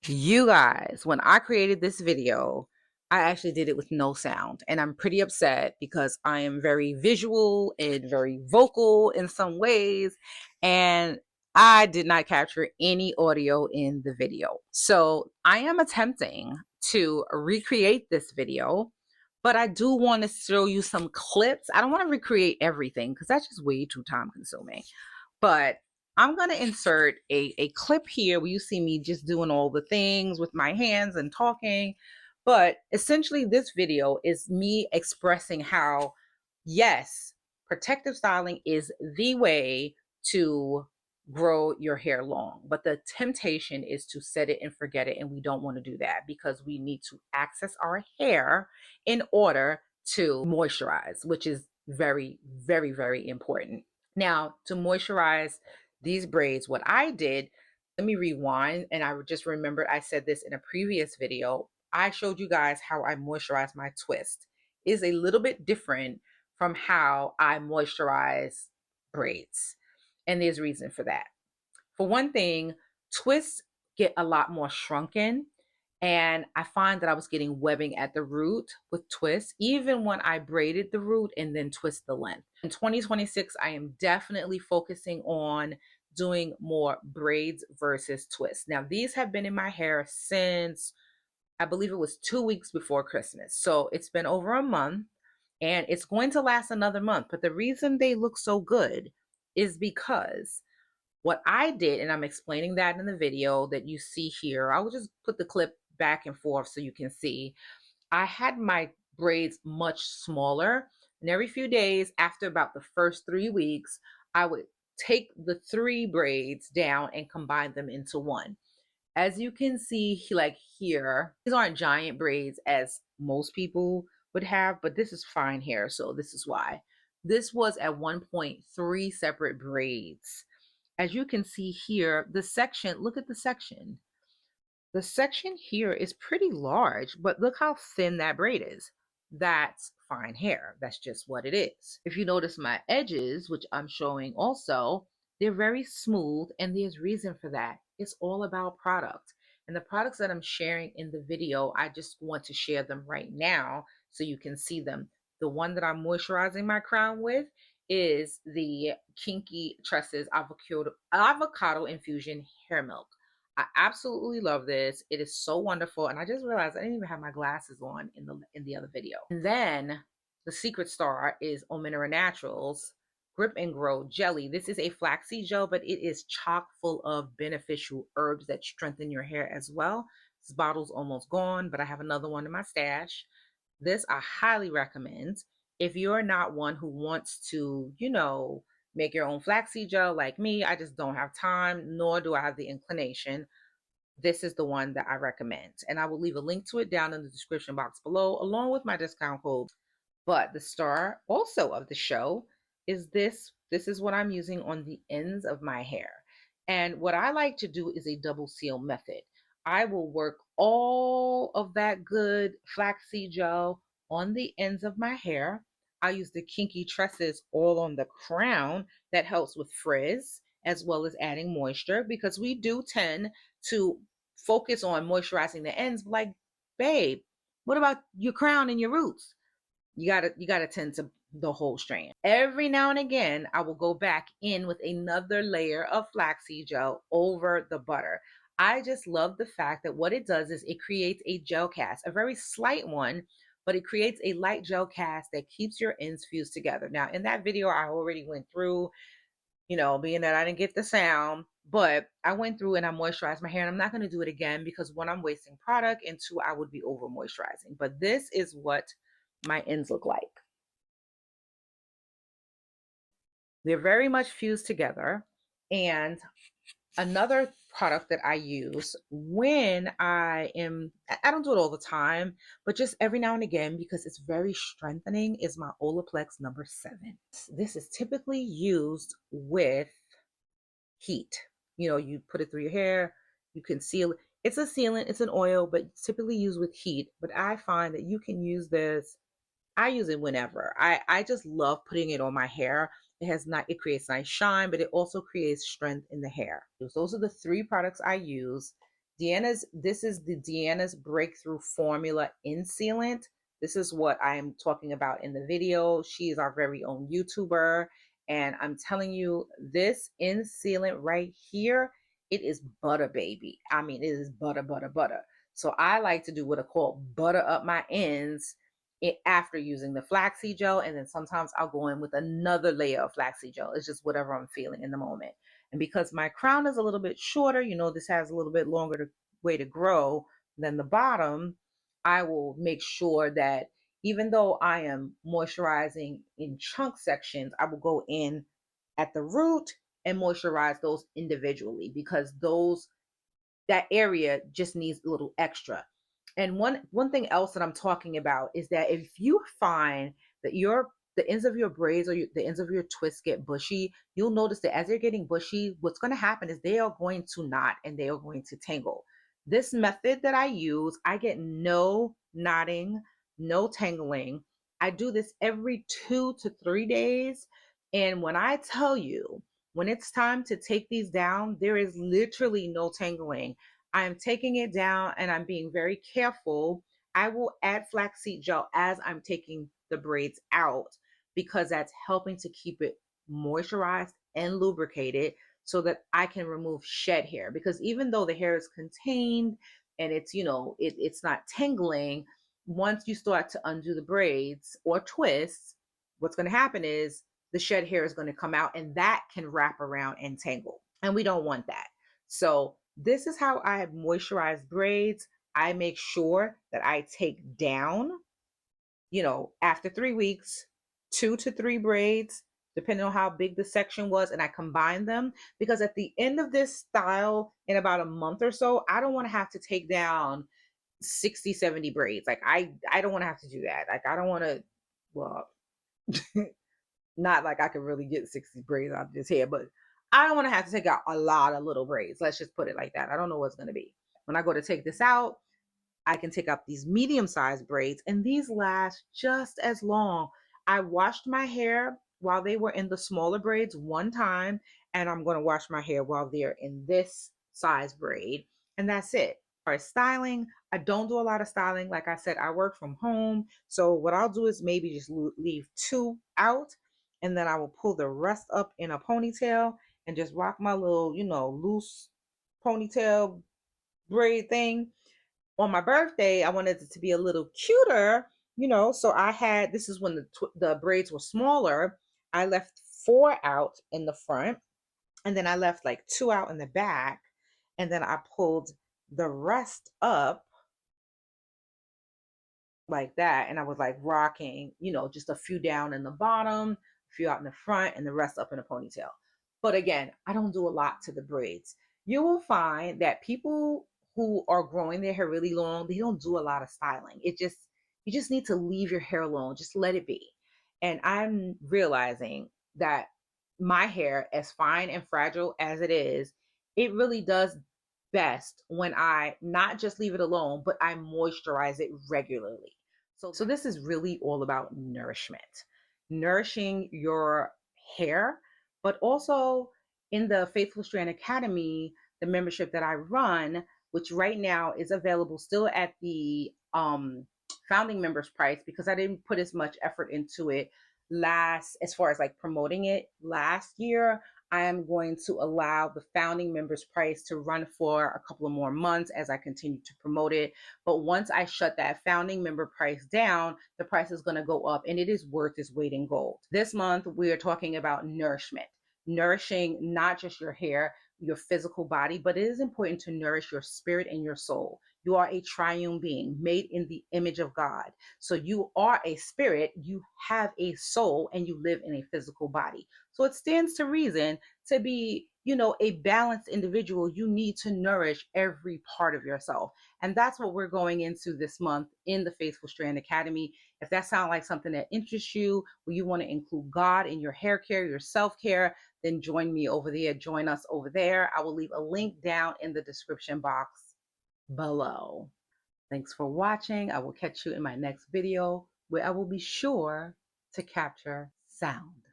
You guys, when I created this video, I actually did it with no sound, and I'm pretty upset because I am very visual and very vocal in some ways, and I did not capture any audio in the video. So I am attempting to recreate this video, but I do want to show you some clips. I don't want to recreate everything because that's just way too time consuming. But I'm going to insert a clip here where you see me just doing all the things with my hands and talking. But essentially, this video is me expressing how, yes, protective styling is the way to grow your hair long. But the temptation is to set it and forget it. And we don't want to do that because we need to access our hair in order to moisturize, which is very, very, very important. Now, to moisturize these braids, what I did, let me rewind. And I just remembered I said this in a previous video. I showed you guys how I moisturize my twist. It is a little bit different from how I moisturize braids. And there's reason for that. For one thing, twists get a lot more shrunken, and I find that I was getting webbing at the root with twists, even when I braided the root and then twist the length. In 2026, I am definitely focusing on doing more braids versus twists. Now, these have been in my hair since I believe it was 2 weeks before Christmas. So it's been over a month and it's going to last another month. But the reason they look so good is because what I did, and I'm explaining that in the video that you see here, I will just put the clip back and forth so you can see. I had my braids much smaller, and every few days after about the first 3 weeks, I would take the three braids down and combine them into one. As you can see, like here, these aren't giant braids as most people would have, but this is fine hair, so this is why. This was at one point three separate braids. As you can see here, the section, look at the section. The section here is pretty large, but look how thin that braid is. That's fine hair. That's just what it is. If you notice my edges, which I'm showing also, they're very smooth, and there's reason for that. It's all about product. And the products that I'm sharing in the video, I just want to share them right now so you can see them. The one that I'm moisturizing my crown with is the Kinky Tresses Avocado Infusion Hair Milk. I absolutely love this. It is so wonderful. And I just realized I didn't even have my glasses on in the other video. And then the secret star is Ominera Naturals Grip and Grow Jelly. This is a flaxseed gel, but it is chock full of beneficial herbs that strengthen your hair as well. This bottle's almost gone, but I have another one in my stash. This I highly recommend. If you're not one who wants to, make your own flaxseed gel like me, I just don't have time, nor do I have the inclination. This is the one that I recommend. And I will leave a link to it down in the description box below, along with my discount code. But the star also of the show is this. This is what I'm using on the ends of my hair. And what I like to do is a double seal method. I will work all of that good flaxseed gel on the ends of my hair. I use the Kinky Tresses all on the crown. That helps with frizz as well as adding moisture, because we do tend to focus on moisturizing the ends. Like, babe, what about your crown and your roots? You gotta tend to the whole strand. Every now and again, I will go back in with another layer of flaxseed gel over the butter. I just love the fact that what it does is it creates a gel cast, a very slight one, but it creates a light gel cast that keeps your ends fused together. Now, in that video, I already went through, being that I didn't get the sound, but I went through and I moisturized my hair, and I'm not going to do it again because one, I'm wasting product, and two, I would be over moisturizing. But this is what my ends look like. They're very much fused together. And another product that I use when I don't do it all the time, but just every now and again, because it's very strengthening, is my Olaplex #7. This is typically used with heat. You put it through your hair, you conceal it. It's a sealant, it's an oil, but it's typically used with heat. But I find that you can use this. I use it whenever. I just love putting it on my hair. It creates nice shine, but it also creates strength in the hair. Those are the three products I use. This is the Deanna's Breakthrough Formula in Sealant. This is what I am talking about in the video. She is our very own YouTuber. And I'm telling you, this in sealant right here, it is butter, baby. I mean, it is butter, butter, butter. So I like to do what I call butter up my ends after using the flaxseed gel. And then sometimes I'll go in with another layer of flaxseed gel. It's just whatever I'm feeling in the moment. And because my crown is a little bit shorter, this has a little bit longer way to grow than the bottom, I will make sure that even though I am moisturizing in chunk sections, I will go in at the root and moisturize those individually, because that area just needs a little extra. And one thing else that I'm talking about is that if you find that the ends of your braids or the ends of your twists get bushy, you'll notice that as they're getting bushy, what's going to happen is they are going to knot and they are going to tangle. This method that I use, I get no knotting, no tangling. I do this every 2 to 3 days. And when I tell you, when it's time to take these down, there is literally no tangling. I'm taking it down and I'm being very careful. I will add flaxseed gel as I'm taking the braids out, because that's helping to keep it moisturized and lubricated so that I can remove shed hair. Because even though the hair is contained and it's not tangling, once you start to undo the braids or twists, what's going to happen is the shed hair is going to come out and that can wrap around and tangle. And we don't want that. So this is how I have moisturized braids. I make sure that I take down, after 3 weeks, 2 to 3 braids, depending on how big the section was, and I combine them, because at the end of this style, in about a month or so, I don't want to have to take down 60, 70 braids. Like I don't want to have to do that. Like I don't want to, well, not like I could really get 60 braids out of this hair, but I don't want to have to take out a lot of little braids. Let's just put it like that. I don't know what's going to be. When I go to take this out, I can take out these medium-sized braids, and these last just as long. I washed my hair while they were in the smaller braids one time, and I'm going to wash my hair while they're in this size braid, and that's it. As far as styling, I don't do a lot of styling. Like I said, I work from home, so what I'll do is maybe just leave 2 out, and then I will pull the rest up in a ponytail and just rock my little, loose ponytail braid thing. On my birthday, I wanted it to be a little cuter, so this is when the braids were smaller. I left 4 out in the front, and then I left like 2 out in the back, and then I pulled the rest up like that, and I was like rocking, just a few down in the bottom, a few out in the front, and the rest up in a ponytail. But again, I don't do a lot to the braids. You will find that people who are growing their hair really long, they don't do a lot of styling. You just need to leave your hair alone, just let it be. And I'm realizing that my hair, as fine and fragile as it is, it really does best when I not just leave it alone, but I moisturize it regularly. So this is really all about nourishment, nourishing your hair, but also in the Faithful Strand Academy, the membership that I run, which right now is available still at the founding members price, because I didn't put as much effort into it as far as like promoting it last year. I am going to allow the founding members price to run for a couple of more months as I continue to promote it. But once I shut that founding member price down, the price is going to go up, and it is worth its weight in gold. This month, we are talking about nourishment, nourishing not just your hair, your physical body, but it is important to nourish your spirit and your soul. You are a triune being made in the image of God. So you are a spirit, you have a soul, and you live in a physical body. So it stands to reason, to be, a balanced individual, you need to nourish every part of yourself. And that's what we're going into this month in the Faithful Strand Academy. If that sounds like something that interests you, or you want to include God in your hair care, your self-care, then join me over there. Join us over there. I will leave a link down in the description box below. Thanks for watching. I will catch you in my next video, where I will be sure to capture sound.